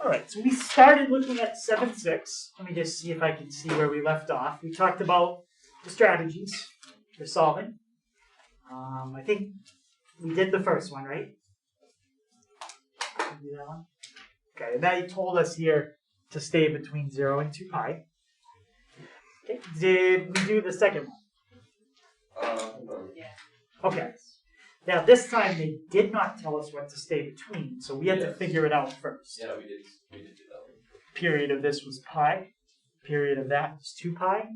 All right, so we started looking at 7.6. Let me just see if I can see where we left off. We talked about the strategies for solving. I think we did the first one, right? Did we do that one? Okay, and that told us here to stay between 0 and 2 pi. Okay, did we do the second one? Yeah. Okay. Now this time they did not tell us what to stay between, so we had to figure it out first. Yeah, we did do that one. Period of this was pi. Period of that was 2 pi.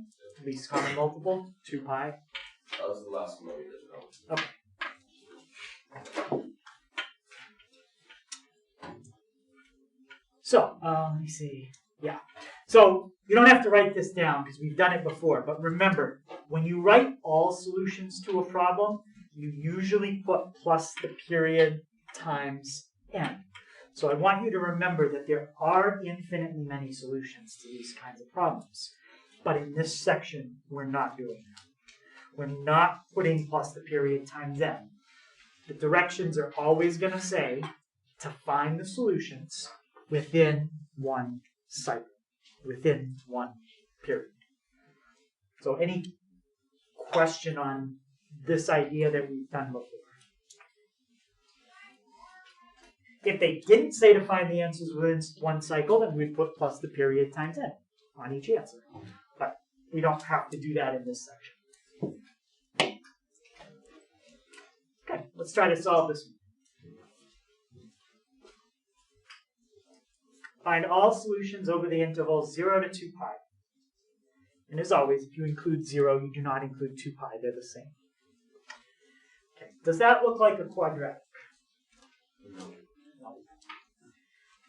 Least common multiple, 2 pi. That was the last one we did. Okay. So, let me see. Yeah. So, you don't have to write this down because we've done it before. But remember, when you write all solutions to a problem, you usually put plus the period times n. So I want you to remember that there are infinitely many solutions to these kinds of problems. But in this section, we're not doing that. We're not putting plus the period times n. The directions are always going to say to find the solutions within one cycle, within one period. So any question on this idea that we've done before? If they didn't say to find the answers within one cycle, then we'd put plus the period times n on each answer. But we don't have to do that in this section. Okay, let's try to solve this one. Find all solutions over the intervals 0 to 2 pi. And as always, if you include 0, you do not include 2 pi. They're the same. Okay, does that look like a quadratic? No.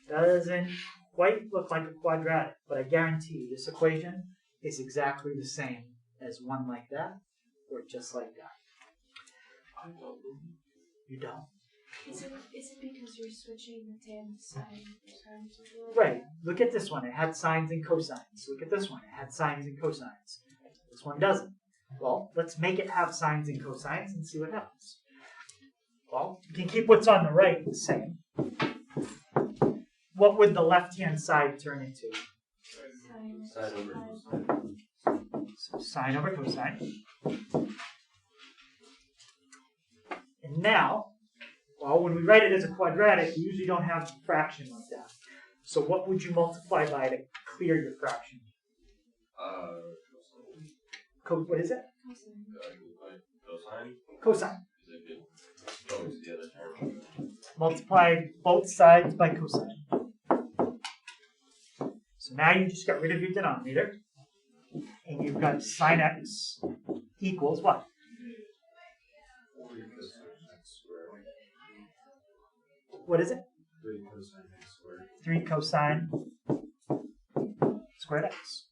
Doesn't quite look like a quadratic, but I guarantee you this equation is exactly the same as one like that or just like that. You don't? Is it because you're switching the tan to sine? Right. Look at this one. It had sines and cosines. Look at this one. It had sines and cosines. This one doesn't. Well, let's make it have sines and cosines and see what happens. Well, you can keep what's on the right the same. What would the left-hand side turn into? Sine over cosine. So sine over cosine. And now, well, when we write it as a quadratic, we usually don't have a fraction like that. So what would you multiply by to clear your fraction? What is it? Cosine. Cosine. Go to the other term. Multiply both sides by cosine. So now you just got rid of your denominator. And you've got sine x equals what? What is it? 3 cosine squared x.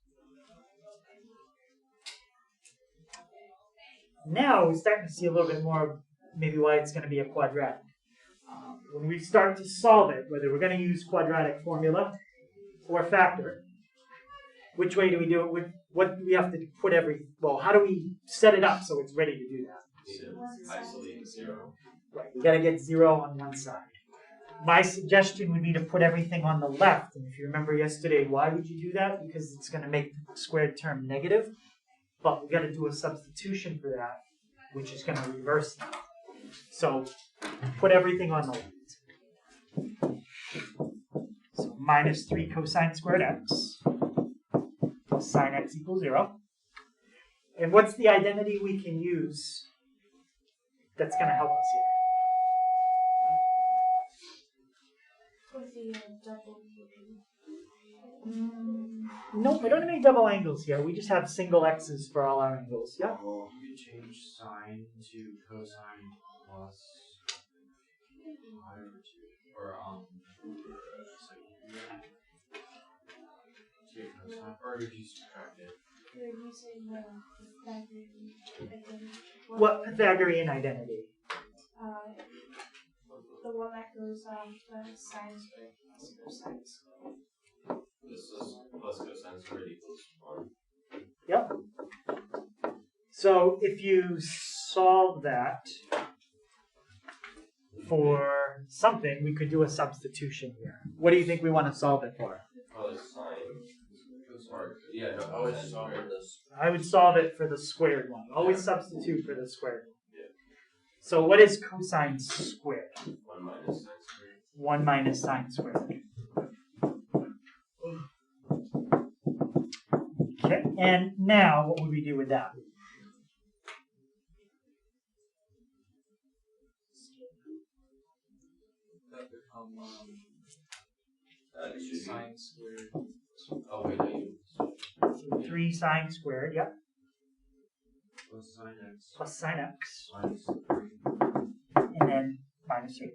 Now we're starting to see a little bit more of maybe why it's going to be a quadratic. When we start to solve it, whether we're going to use quadratic formula or factor, which way do we do it? What do we have to put well, how do we set it up so it's ready to do that? Isolate 0. Right, we got to get 0 on one side. My suggestion would be to put everything on the left. And if you remember yesterday, why would you do that? Because it's going to make the squared term negative. But we got to do a substitution for that, which is going to reverse that. So put everything on the left. So minus 3 cosine squared x plus sine x equals 0. And what's the identity we can use that's going to help us here? With the double. Nope, we don't have any double angles here. We just have single x's for all our angles. Yeah? Well, you could change sine to cosine plus pi over 2. Or, or would you subtract it? You're using the Pythagorean identity. What Pythagorean identity? The one that goes the sine squared plus cosine squared. This is plus cosine squared equals 1. Yep. So if you solve that for something, we could do a substitution here. What do you think we want to solve it for? Probably sine. Or, yeah, no, I would solve this. I would solve it for the squared one. Always substitute for the squared one. Yeah. So what is cosine squared? 1 minus sine squared. 1 minus sine squared. Okay, and now what would we do with that? That become It should be. sine squared. Oh, wait, no, you. 3 sine squared, yep, Plus sine x. plus sine x, Minus 3. and then minus 3.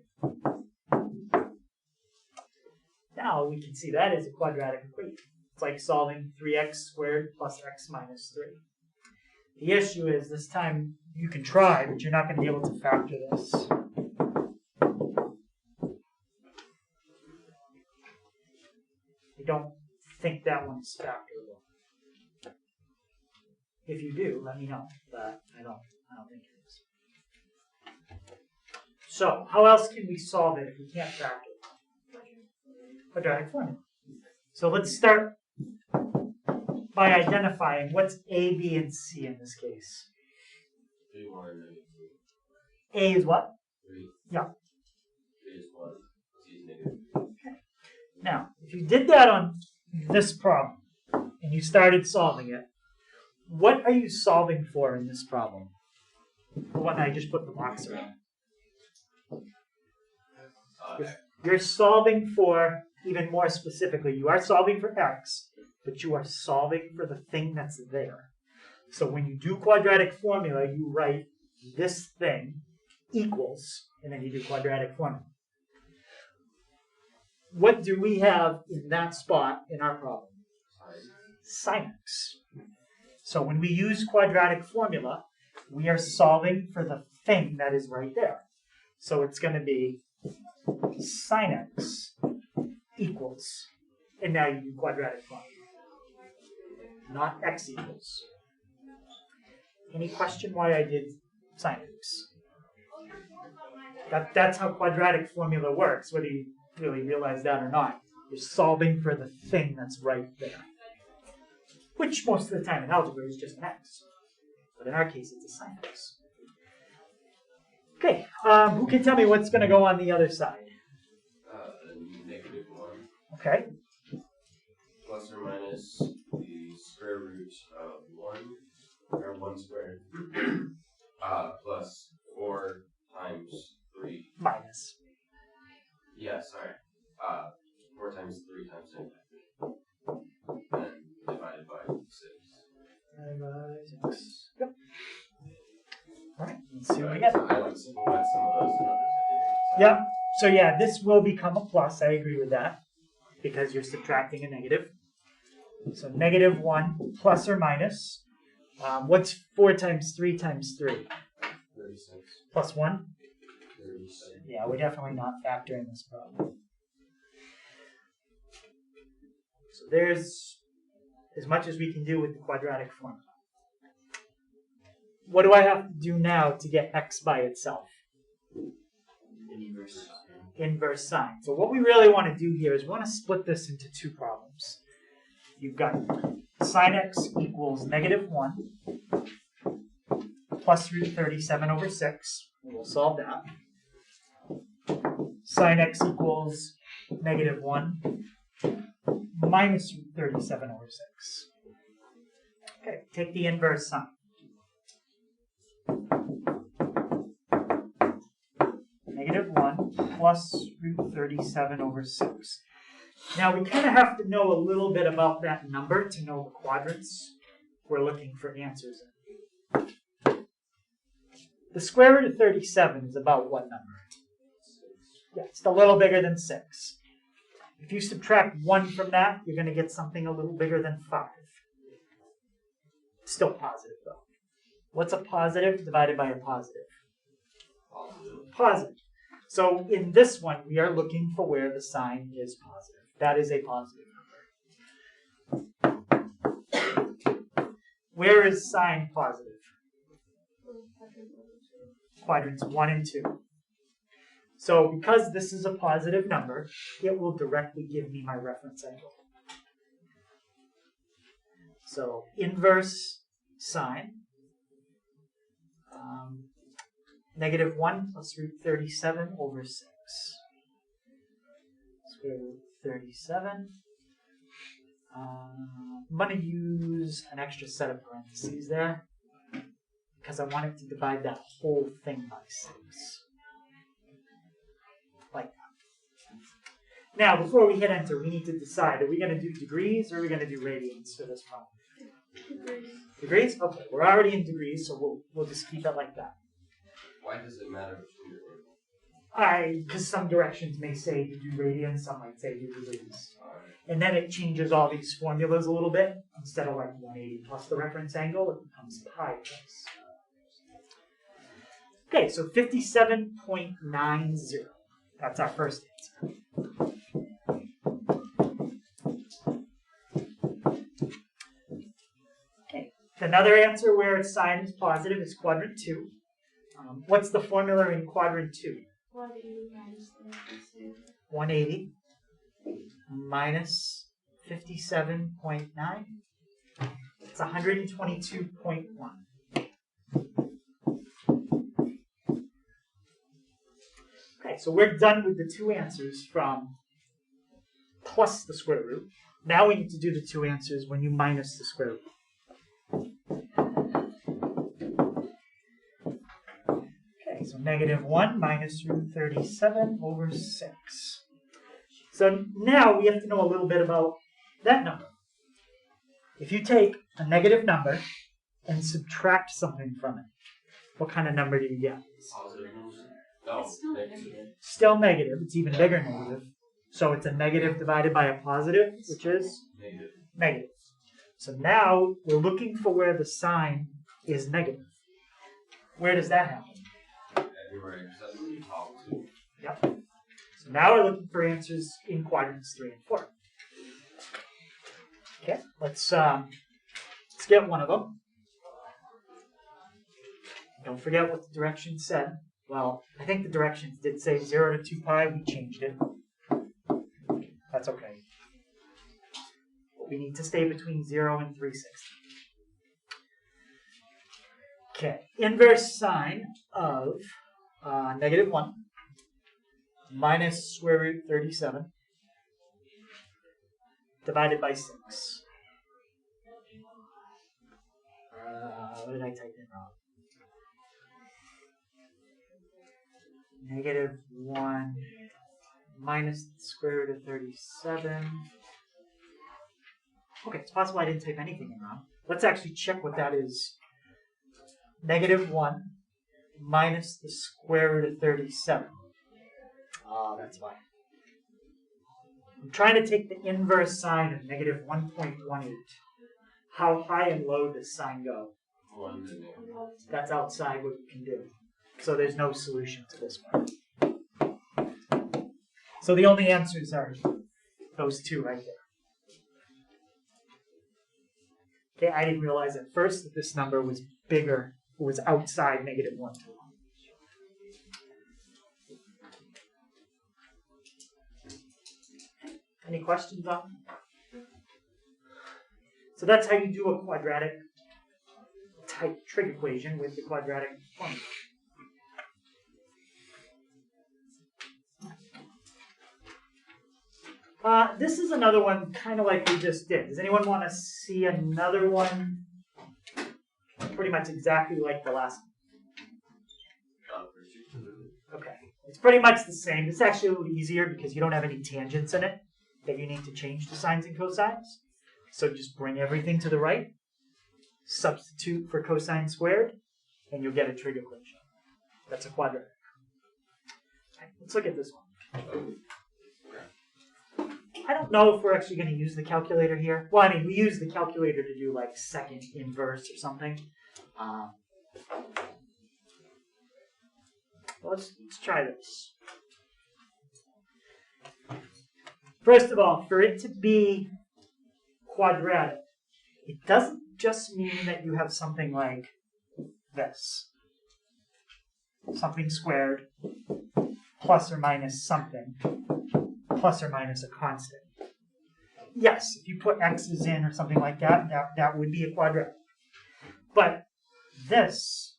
Now we can see that is a quadratic equation. It's like solving 3x squared plus x minus 3. The issue is this time you can try, but you're not going to be able to factor this. I don't think that one's factorable. If you do, let me know, but I don't think it is. So, how else can we solve it if we can't factor it? Quadratic formula. So let's start by identifying what's A, B, and C in this case. 3, 1, negative A is what? 3. Yeah. 3 is 1. C is negative 3. Now, if you did that on this problem and you started solving it, what are you solving for in this problem? The one I just put the box around. You're solving for, even more specifically, you are solving for x, but you are solving for the thing that's there. So when you do quadratic formula, you write this thing equals, and then you do quadratic formula. What do we have in that spot in our problem? Sine x. So when we use quadratic formula, we are solving for the thing that is right there. So it's going to be sine x equals, and now you do quadratic formula, not x equals. Any question why I did sine x? That's how quadratic formula works, whether you really realize that or not. You're solving for the thing that's right there, which most of the time in algebra is just an x. But in our case, it's a sine x. Okay, who can tell me what's going to go on the other side? Negative 1. Okay, Plus or minus the square root of 1, or 1 squared, plus 4 times 3. minus. Yeah, sorry. 4 times 3 times negative 3. And divided by 6. Yep. All right, let's see what we get. I would simplify some of those and others. Yeah, so yeah, this will become a plus. I agree with that because you're subtracting a negative. So negative 1 plus or minus. What's 4 times 3 times 3? 36. Plus 1? 37. Yeah, we're definitely not factoring this problem. So there's as much as we can do with the quadratic formula. What do I have to do now to get x by itself? Inverse. Inverse sine. So what we really want to do here is we want to split this into two problems. You've got sine x equals negative 1 plus root 37 over 6. We'll solve that. Sine x equals negative 1 minus root 37 over 6. Okay, take the inverse sine. Negative 1 plus root 37 over 6. Now we kind of have to know a little bit about that number to know the quadrants we're looking for answers in. The square root of 37 is about what number? Yeah, it's a little bigger than 6. If you subtract 1 from that, you're going to get something a little bigger than 5. Still positive though. What's a positive divided by a positive? Positive. So in this one, we are looking for where the sign is positive. That is a positive number. Where is sign positive? Quadrants 1 and 2. So because this is a positive number, it will directly give me my reference angle. So inverse sine, negative 1 plus root 37 over 6. Square root 37. I'm going to use an extra set of parentheses there because I want it to divide that whole thing by 6. Like that. Now, before we hit enter, we need to decide, are we going to do degrees or are we going to do radians for this problem? Degrees? Okay, we're already in degrees, so we'll just keep it like that. Why does it matter between your Because some directions may say you do radians, some might say you do degrees. And then it changes all these formulas a little bit. Instead of like 180 plus the reference angle, it becomes pi plus. Okay, so 57.90. That's our first answer. Okay, another answer where sine is positive is quadrant 2. What's the formula in quadrant 2? 180 minus 32. 180 minus 57.9. It's 122.1. Okay, so we're done with the two answers from plus the square root. Now we need to do the two answers when you minus the square root. Okay, so negative 1 minus root 37 over 6. So now we have to know a little bit about that number. If you take a negative number and subtract something from it, what kind of number do you get? positive? No, It's still negative. negative. Still negative. It's even bigger negative. So it's a negative divided by a positive, which is Negative. negative. So now we're looking for where the sign is negative. Where does that happen? Everywhere except for the top two. Yep. So now we're looking for answers in quadrants 3 and 4. Okay, let's get one of them. Don't forget what the directions said. Well, I think the directions did say 0 to 2 pi. We changed it. That's okay. But we need to stay between 0 and 360. Okay, inverse sine of negative 1 minus square root 37 divided by 6. What did I type in wrong? Negative 1 minus the square root of 37. Okay, it's possible I didn't type anything in wrong. Let's actually check what that is. Negative 1 minus the square root of 37. Oh, that's why. I'm trying to take the inverse sine of negative 1.18. How high and low does sine go? 1 to negative. That's outside what you can do. So there's no solution to this one. So the only answers are those two right there. Okay, I didn't realize at first that this number was bigger, was outside negative 1 to 1. Any questions on that? So that's how you do a quadratic type trig equation with the quadratic formula. This is another one kind of like we just did. Does anyone want to see another one pretty much exactly like the last one? Okay. It's pretty much the same. It's actually a little easier because you don't have any tangents in it that you need to change to sines and cosines. So just bring everything to the right, substitute for cosine squared, and you'll get a trig equation. That's a quadratic. Okay, let's look at this one. I don't know if we're actually going to use the calculator here. Well, I mean, we use the calculator to do like second inverse or something. Let's try this. First of all, for it to be quadratic, it doesn't just mean that you have something like this. Something squared plus or minus something, plus or minus a constant. Yes, if you put x's in or something like that, that would be a quadratic. But this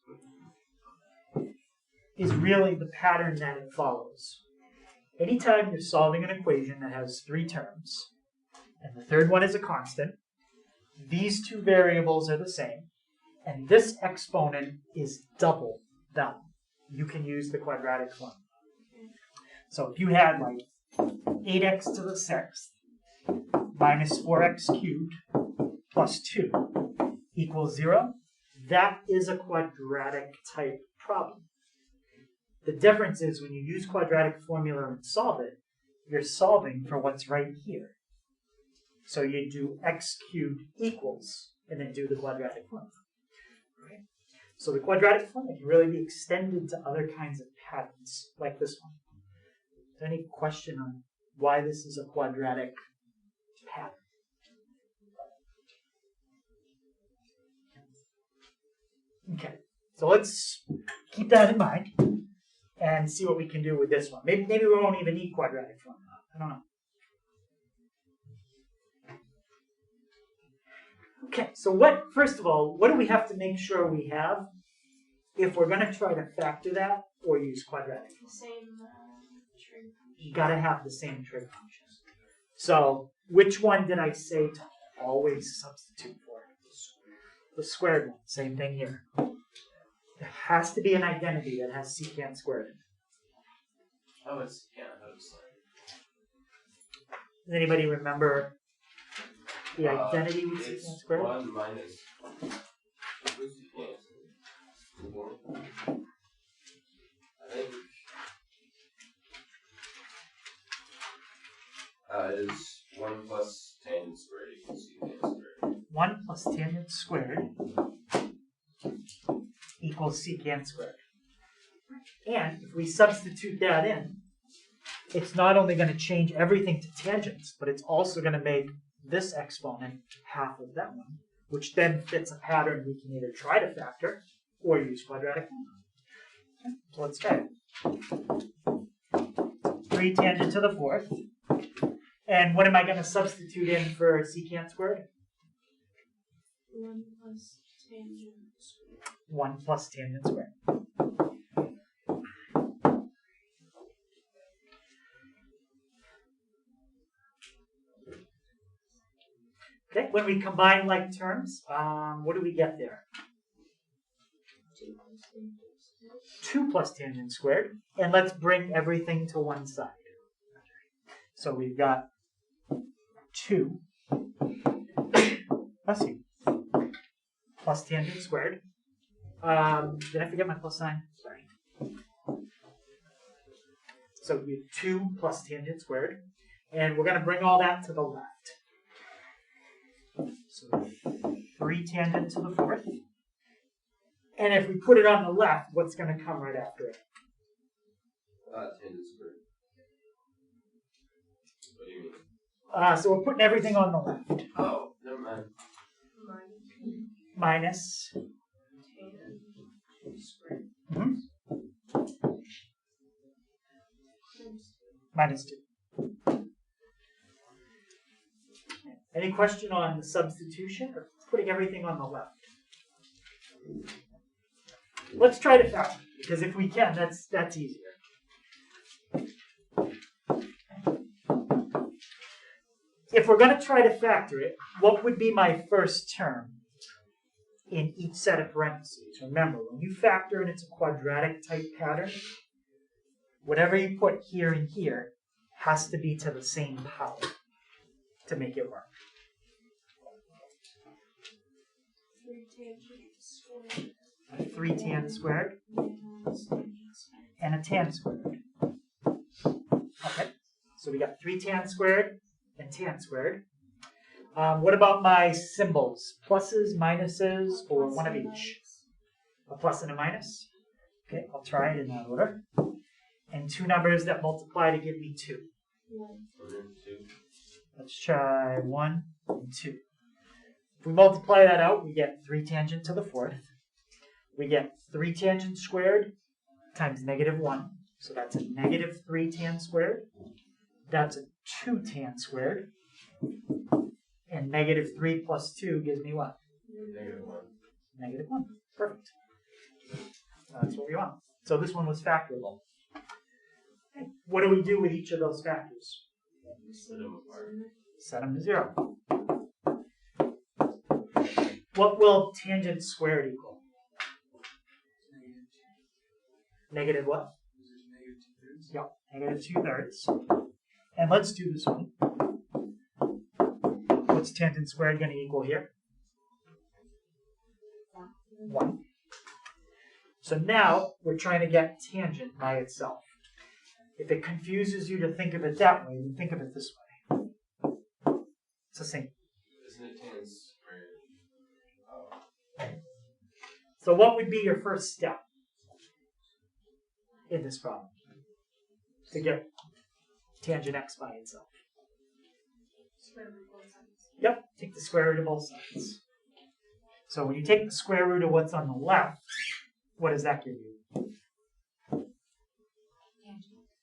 is really the pattern that it follows. Anytime you're solving an equation that has three terms, and the third one is a constant, these two variables are the same, and this exponent is double them. You can use the quadratic formula. So if you had like 8x to the 6th minus 4x cubed plus 2 equals 0, that is a quadratic type problem. The difference is when you use quadratic formula and solve it, you're solving for what's right here. So you do x cubed equals, and then do the quadratic formula. Okay? So the quadratic formula can really be extended to other kinds of patterns, like this one. Is there any question on why this is a quadratic pattern? Okay, so let's keep that in mind and see what we can do with this one. Maybe we won't even need quadratic formula. I don't know. Okay, so first of all, what do we have to make sure we have if we're going to try to factor that or use quadratic? The same trig function. You got to have the same trig function. So which one did I say to always substitute for? The squared one. Same thing here. There has to be an identity that has secant squared in it. Oh, it's, yeah, that was Does anybody remember the identity with it's secant squared? 1 minus. Who's secant? I think. It is 1 plus tangent squared equals secant squared. 1 plus tangent squared equals secant squared. And if we substitute that in, it's not only going to change everything to tangents, but it's also going to make this exponent half of that one, which then fits a pattern we can either try to factor or use quadratic formula. Okay, so let's try it. 3 tangent to the 4th. And what am I going to substitute in for secant squared? 1 plus tangent squared. 1 plus tangent squared. Okay, when we combine like terms, what do we get there? 2 plus tangent squared. And let's bring everything to one side. So we've got 2 plus tangent squared. Did I forget my plus sign? Sorry. So we have 2 plus tangent squared. And we're going to bring all that to the left. So 3 tangent to the 4th. And if we put it on the left, what's going to come right after it? Tangent squared. What do you mean? So we're putting everything on the left. Oh, never mind. Minus. Tangent squared. Minus 2. Any question on the substitution or putting everything on the left? Let's try to factor it, because if we can, that's easier. If we're going to try to factor it, what would be my first term in each set of parentheses? Remember, when you factor and it's a quadratic type pattern, whatever you put here and here has to be to the same power to make it work. 3 tangent squared. 3 tan squared and a tan squared. Okay, so we got 3 tan squared and tan squared. What about my symbols? Pluses, minuses, or one of each? A plus and a minus? Okay, I'll try it in that order. And 2 numbers that multiply to give me 2. 1. 2. Let's try 1 and 2. If we multiply that out, we get 3 tangent to the 4th. We get 3 tangent squared times -1. So that's a negative 3 tan squared. That's a 2 tan squared. And negative 3 plus 2 gives me what? -1. Negative 1. Perfect. That's what we want. So this one was factorable. Okay. What do we do with each of those factors? Split them apart. Set them to 0. What will tangent squared equal? Negative what? Yep, negative 2/3. And let's do this one. What's tangent squared going to equal here? 1. So now we're trying to get tangent by itself. If it confuses you to think of it that way, then think of it this way. It's the same. Isn't it tan squared? Oh. So what would be your first step in this problem to get tangent x by itself? Square root both sides. Yep, take the square root of both sides. So when you take the square root of what's on the left, what does that give you?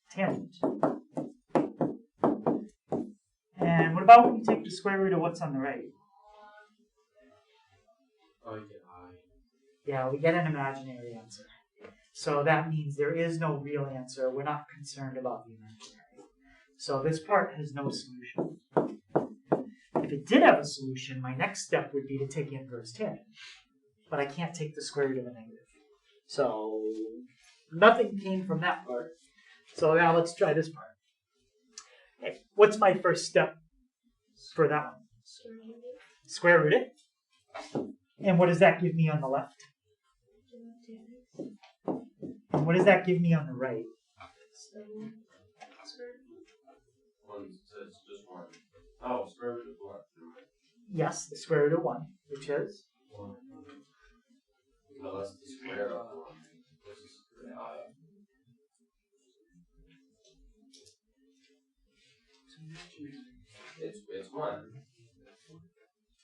Tangent. And what about when you take the square root of what's on the right? Oh, you get I. Yeah, we get an imaginary answer. So that means there is no real answer. We're not concerned about the imaginary. So this part has no solution. If it did have a solution, my next step would be to take inverse tangent. But I can't take the square root of a negative. So nothing came from that part. So now let's try this part. Okay, what's my first step for that one? Square root it. And what does that give me on the left? And what does that give me on the right? One, so it's just 1. Oh, square root of 1. Yes, the square root of 1, which is? 1. No, that's the square of 1. This is it's 1.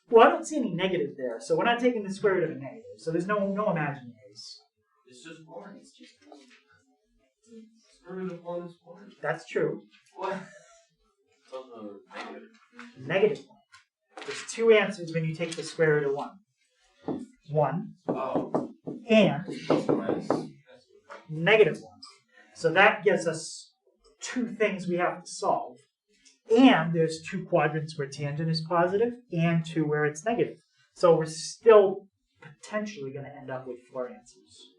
Well, I don't see any negative there, so we're not taking the square root of a negative. So there's no imaginaries. It's just 1. It's just square root of 1 is 1. That's true. What? It's also negative. Negative 1. There's 2 answers when you take the square root of 1. 1 Oh. and Minus. negative 1. So that gives us 2 things we have to solve. And there's 2 quadrants where tangent is positive and 2 where it's negative. So we're still potentially going to end up with 4 answers.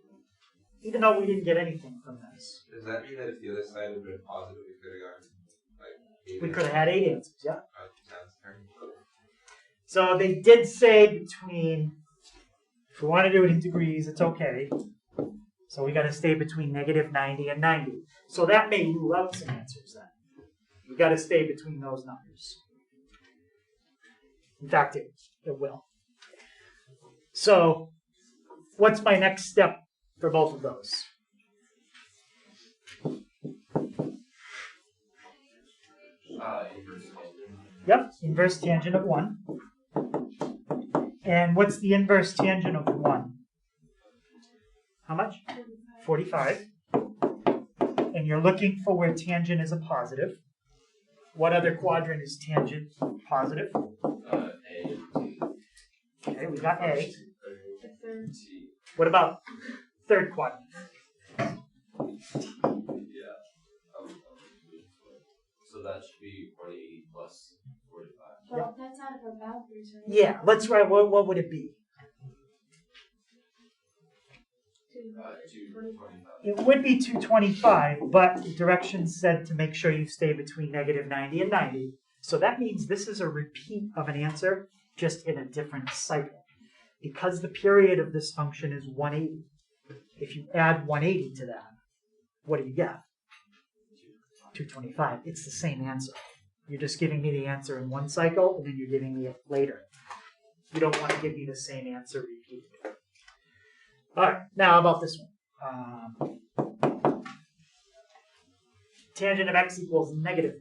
Even though we didn't get anything from this. Does that mean that if the other side had been positive, we could have gotten like 8? We could have had 8 answers, yeah. Sounds terrible. So they did say between, if we want to do it in degrees, it's okay. So we got to stay between negative 90 and 90. So that may rule out some answers then. We got to stay between those numbers. In fact, it will. So what's my next step for both of those? Inverse tangent. Yep, inverse tangent of 1. And what's the inverse tangent of 1? How much? 45. And you're looking for where tangent is a positive. What other quadrant is tangent positive? A and T. Okay, we got A. T. What about third quadrant? Yeah. So that should be 180 plus 45. Well, that's out of our boundaries, right? Yeah, let's write, what would it be? 225. It would be 225, but the directions said to make sure you stay between negative 90 and 90. So that means this is a repeat of an answer, just in a different cycle. Because the period of this function is 180, if you add 180 to that, what do you get? 225. It's the same answer. You're just giving me the answer in one cycle, and then you're giving me it later. You don't want to give me the same answer repeated. All right, now how about this one? Tangent of x equals negative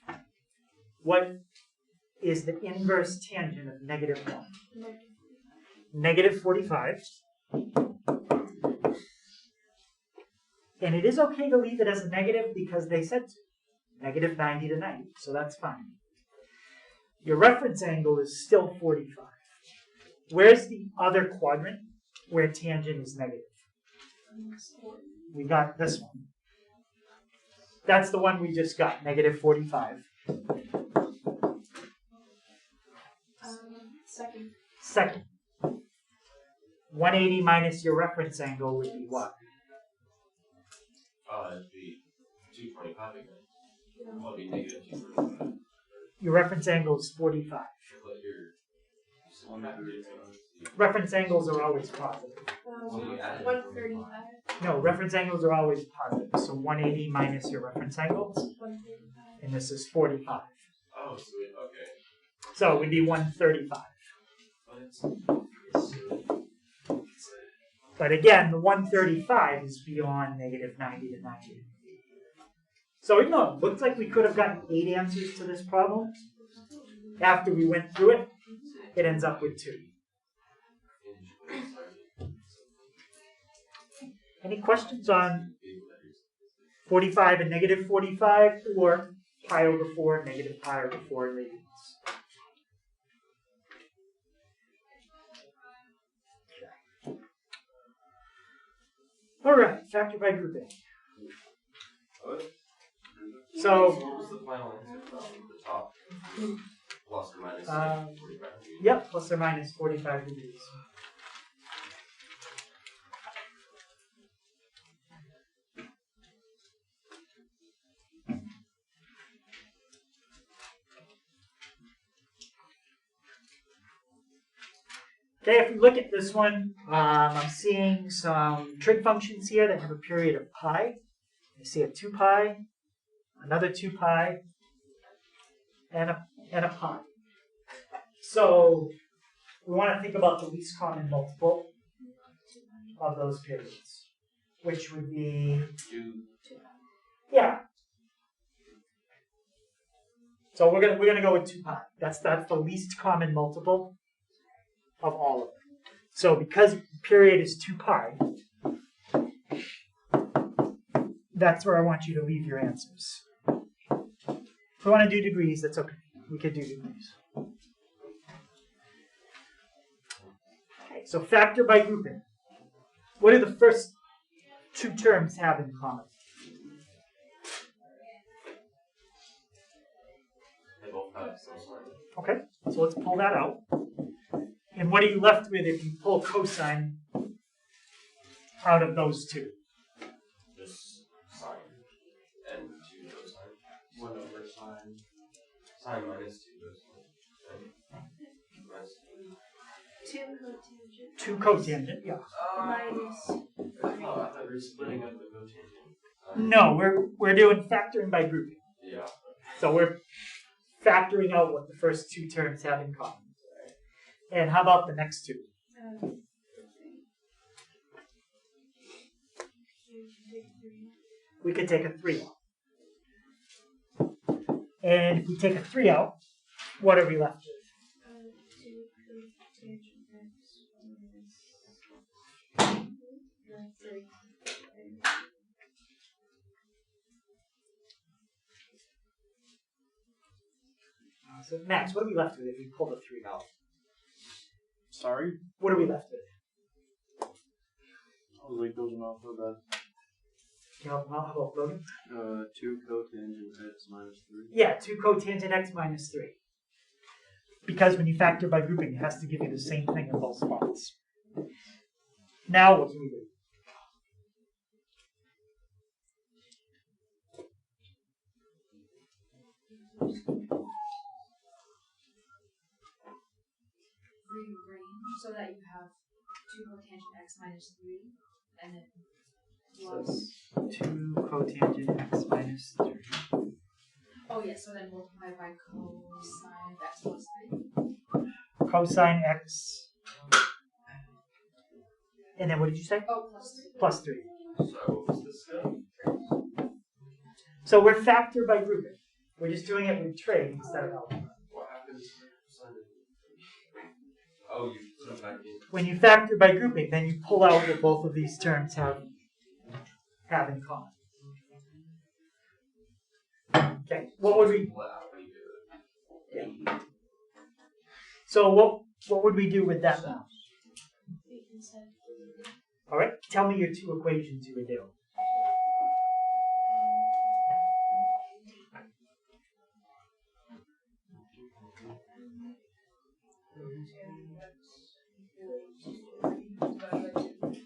1. What is the inverse tangent of negative 1? Negative 45. And it is okay to leave it as a negative because they said to. Negative 90 to 90, so that's fine. Your reference angle is still 45. Where's the other quadrant where tangent is negative? We got this one. That's the one we just got, negative 45. Second. Second. 180 minus your reference angle would be what? It'd be 225 again. Well, it'd be negative 225. Your reference angle is 45. But Reference angles are always positive. 135. No, reference angles are always positive. So 180 minus your reference angle, 135. and this is 45. Oh, sweet. Okay. So it would be 135. But again, the 135 is beyond negative 90 to 90. So even though it looks like we could have gotten 8 answers to this problem, after we went through it, it ends up with 2. Any questions on 45 and negative 45 or pi over 4, negative pi over 4 radians? All right, factor by grouping. So, what was the final answer from the top? Plus or minus 45 degrees? yep, plus or minus 45 degrees. Okay, if we look at this one, I'm seeing some trig functions here that have a period of pi. I see a 2 pi, another 2 pi, and a pi. So we want to think about the least common multiple of those periods, which would be, yeah. So we're gonna go with 2 pi. That's the least common multiple of all of them. So because period is 2 pi, that's where I want you to leave your answers. If we want to do degrees, that's okay. We could do degrees. Okay, so factor by grouping. What do the first 2 terms have in common? They both have some sort of. Okay, so let's pull that out. And what are you left with if you pull cosine out of those 2? Just sine and 2 cosine. 1 over sine. Sine minus 2 cosine. Minus 2 cotangent. 2 cotangent, yeah. Minus. I thought we were splitting up the cotangent. No, we're doing factoring by grouping. Yeah. So we're factoring out what the first 2 terms have in common. And how about the next 2? We could take a 3 out. And if we take a 3 out, what are we left with? 2 cotangent x minus 3. So Max, what are we left with if we pull the 3 out? Sorry? What are we left with? I was like, those are not so bad. How about Logan? 2 cotangent x minus 3. Yeah, 2 cotangent x minus 3. Because when you factor by grouping, it has to give you the same thing in both spots. Now what can we do? Rearrange so that you have 2 cotangent x minus 3 and then plus. 2 cotangent x minus 3. Oh yeah, so then multiply by cosine of x plus 3. Cosine x. And then what did you say? Oh, plus 3. Plus 3. So what was this stuff? So we're factor by grouping. We're just doing it with trig instead of algebra. What happens to sine? Oh, you put them back in. When you factor by grouping, then you pull out what both of these terms have have in common? Okay, what would we? Yeah. So what would we do with that now? We can set All right, tell me your two equations you would do.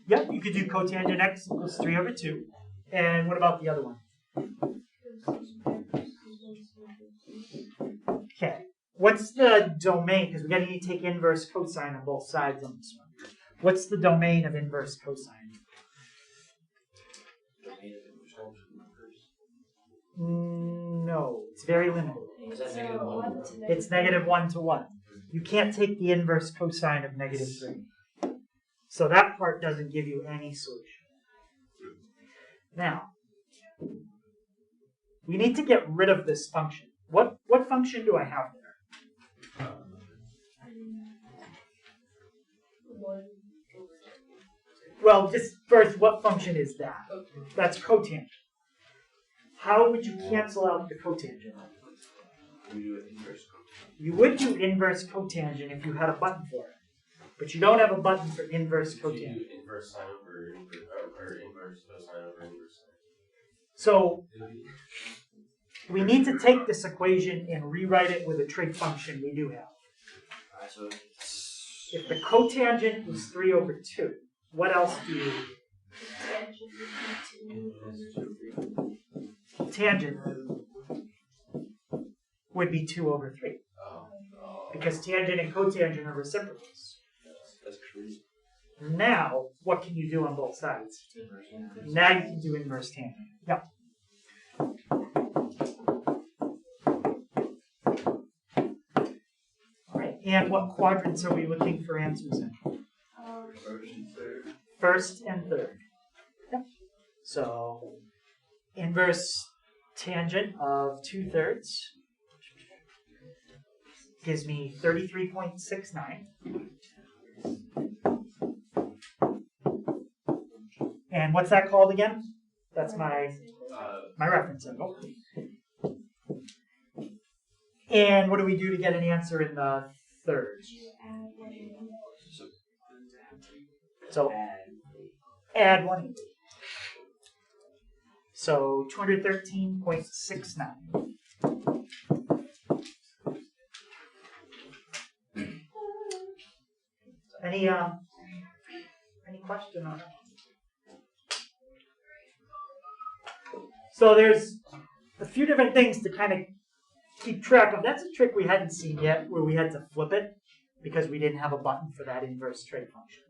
Yep, you could do cotangent x equals 3 over 2. And what about the other one? Okay, what's the domain? Because we're going to need to take inverse cosine on both sides on this one. What's the domain of inverse cosine? No, it's very limited. It's -1 to 1. You can't take the inverse cosine of -3. So that part doesn't give you any solution. Now, we need to get rid of this function. What function do I have there? Well, just first, what function is that? That's cotangent. How would you cancel out the cotangent? You would do inverse cotangent if you had a button for it. But you don't have a button for inverse cotangent. You do inverse sine over inverse cosine over inverse sine. So we need to take this equation and rewrite it with a trig function we do have. So If the cotangent is 3 over 2, what else do you tangent would be 2 over 3. Because tangent and cotangent are reciprocals. That's true. Now, what can you do on both sides? Now you can do inverse tangent. Yep. All right, and what quadrants are we looking for answers in? First and third. Yep. So, inverse tangent of 2/3 gives me 33.69. And what's that called again? That's my reference symbol. And what do we do to get an answer in the third? So add 180. So 213.69. Any question on that? So there's a few different things to kind of keep track of. That's a trick we hadn't seen yet, where we had to flip it because we didn't have a button for that inverse trig function.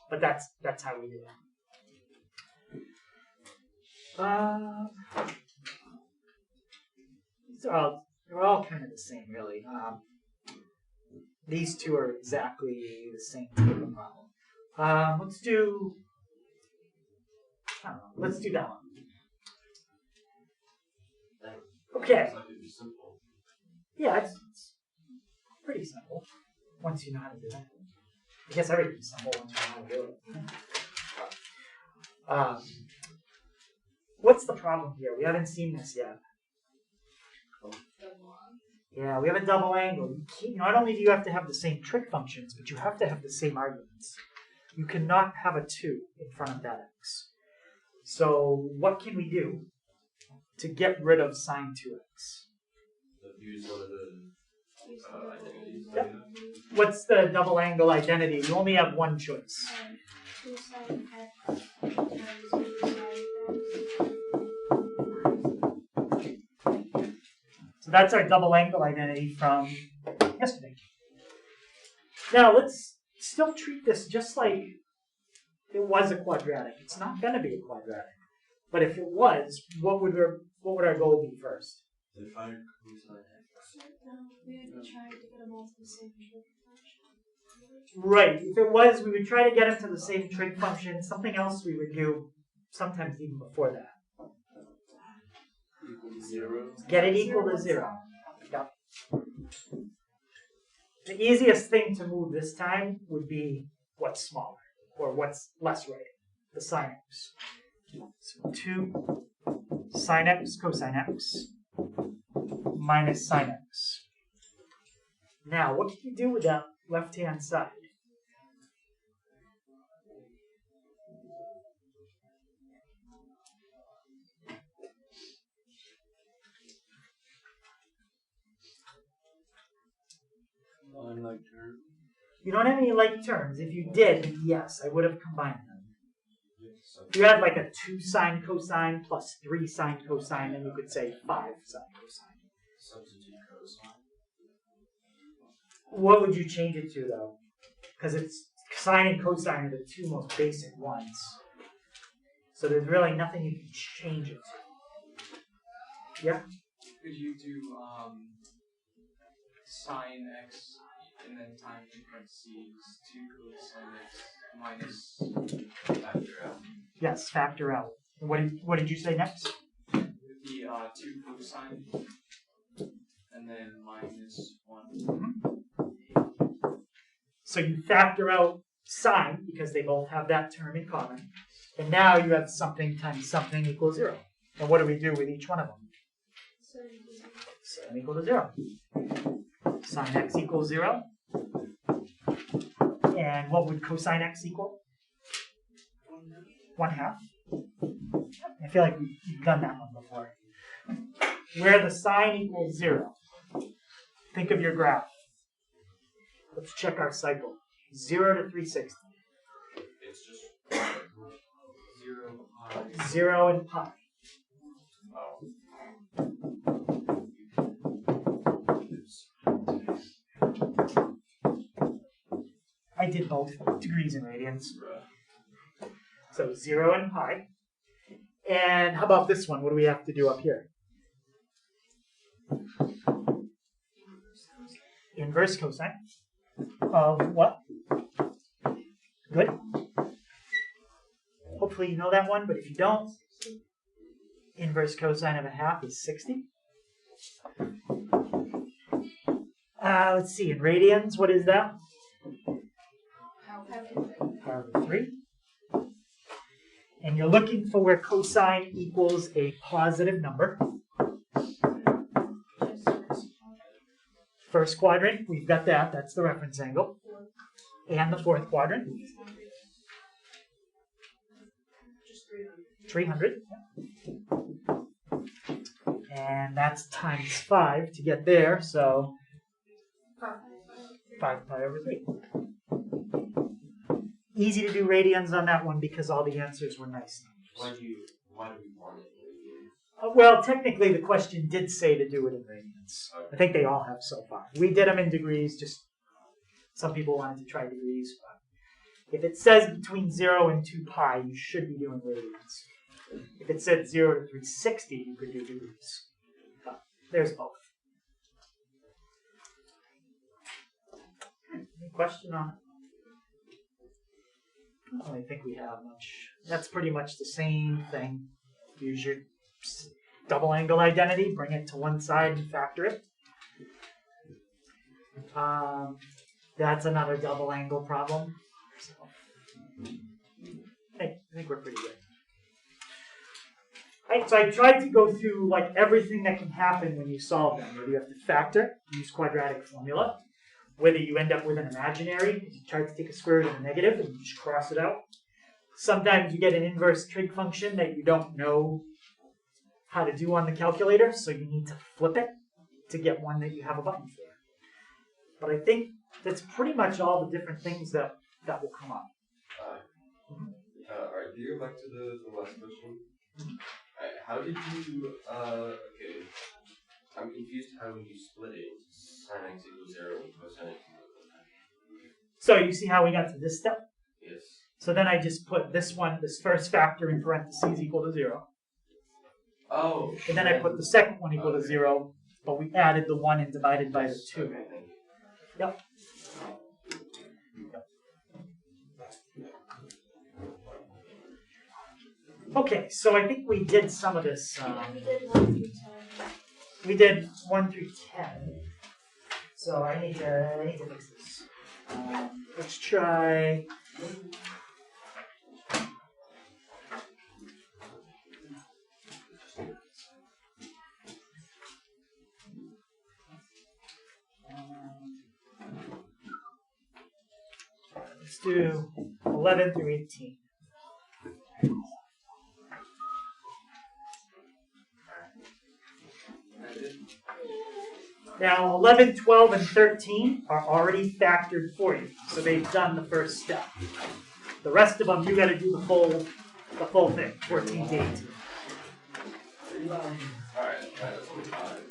But that's how we did it. They're all kind of the same, really. These two are exactly the same type of problem. Let's do that one. Okay. Yeah, it's pretty simple once you know how to do it. I guess everything's simple once you know how to do it. What's the problem here? We haven't seen this yet. Yeah, we have a double angle. Not only do you have to have the same trig functions, but you have to have the same arguments. You cannot have a 2 in front of that x. So what can we do to get rid of sine 2x? Use one of the identities. Yep. What's the double angle identity? You only have one choice. 2 sine x times 2 sine So that's our double angle identity from yesterday. Now let's still treat this just like it was a quadratic. It's not going to be a quadratic. But if it was, what would our goal be first? Define cosine x. We would be trying to get them all to the same trig function. Right. If it was, we would try to get them to the same trig function. Something else we would do sometimes even before that. Equal to 0. Get it equal to 0. Yep. The easiest thing to move this time would be what's smaller, or what's less right, the sine x. So 2 sine x cosine x minus sine x. Now, what can you do with that left-hand side? Unlike term. You don't have any like terms. If you did, then yes, I would have combined them. If you had like a 2 sine cosine plus 3 sine cosine, then you could say 5 sine cosine. Substitute cosine. What would you change it to though? Because it's sine and cosine are the 2 most basic ones. So there's really nothing you can change it to. Yeah? Could you do sine x and then times in parentheses 2 cosine x minus Factor out. Yes, factor out. And what did you say next? the 2 cosine and then minus 1. So you factor out sine because they both have that term in common. And now you have something times something equals 0. And what do we do with each one of them? Sine equal to 0. Sine x equals 0. And what would cosine x equal? 1/2. I feel like we've done that one before. Where the sine equals 0, think of your graph. Let's check our cycle. 0 to 360. It's just 0 pi. 0 and pi. I did both degrees and radians. So 0 and pi. And how about this one? What do we have to do up here? Inverse cosine of what? Good. Hopefully you know that one, but if you don't, inverse cosine of 1/2 is 60. Let's see, in radians, what is that? Power of 3. And you're looking for where cosine equals a positive number. First quadrant, we've got that. That's the reference angle. And the fourth quadrant. 300. And that's times 5 to get there, so 5 pi over 3. Easy to do radians on that one because all the answers were nice. Why do we want it? Well, technically the question did say to do it in radians. I think they all have so far. We did them in degrees, just some people wanted to try degrees. But if it says between 0 and 2 pi, you should be doing radians. If it said 0 to 360, you could do degrees. But there's both. Any question on it? I don't really think we have much. That's pretty much the same thing. Use your double angle identity, bring it to one side and factor it. That's another double angle problem. So, I think we're pretty good. Right, so I tried to go through like everything that can happen when you solve them. Whether you have to factor, use quadratic formula. Whether you end up with an imaginary, you try to take a square root of a negative and you just cross it out. Sometimes you get an inverse trig function that you don't know how to do on the calculator, so you need to flip it to get one that you have a button for. But I think that's pretty much all the different things that will come up. Alright, do you go back to the last question? How did you, okay, I'm confused how you split it into sine x equals 0 and cosine x equals 1. So you see how we got to this step? Yes. So then I just put this first factor in parentheses equal to 0. Oh. And then I put the second one equal to 0, but we added the 1 and divided by the 2. Okay, thank you. Yep. Okay, so I think we did some of this. We did 1 through 10. So I need to fix this. Let's try. Let's do 11 through 18. Now, 11, 12, and 13 are already factored for you, so they've done the first step. The rest of them, you got to do the full thing, 14 to 18. Alright, that's 25.